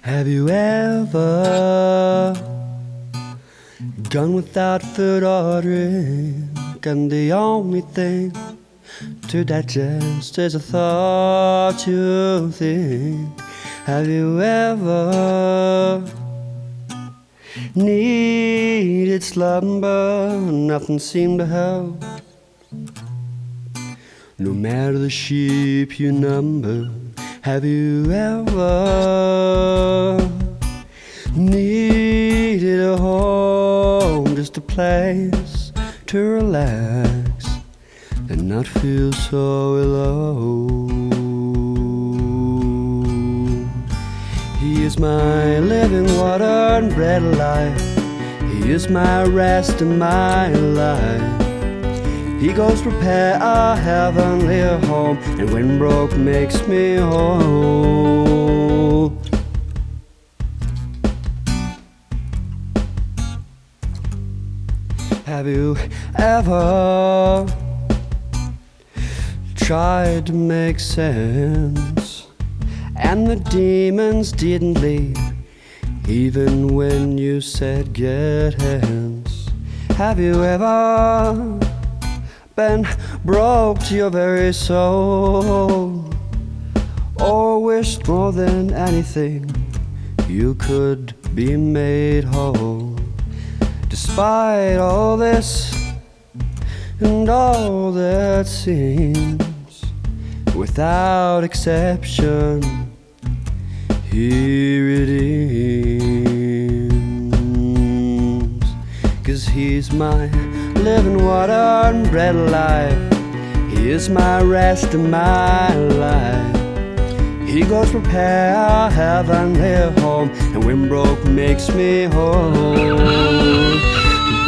Have you ever gone without food or drink, and the only thing to digest is a thought you think? Have you ever needed slumber, nothing seemed to help? No matter the sheep you number. Have you ever needed a home, just a place to relax and not feel so alone? He is my living water and bread of life. He is my rest and my life. He goes prepare a heavenly home, and when broke makes me whole. Have you ever tried to make sense, and the demons didn't leave, even when you said get hence? Have you ever been broke to your very soul, or wished more than anything you could be made whole? Despite all this and all that seems, without exception, He redeems. 'Cause He's my living water and bread of life. He is my rest and my life. He goes prepare a heavenly home, and when broke makes me whole.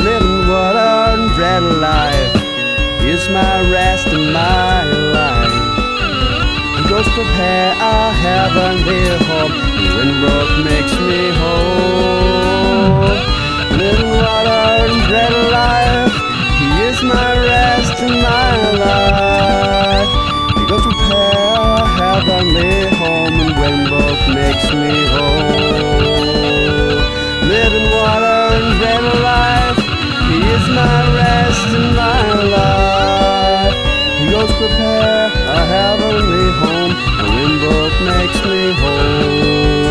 Living water and bread of life. He is my rest and my life. He goes prepare a heavenly home, and when broke makes me whole. Living water and bread of life. He is my rest and my life. He goes prepare a heavenly home, and when broke makes me whole. Living water and bread of life. He is my rest and my life. He goes prepare a heavenly home, and when broke makes me whole.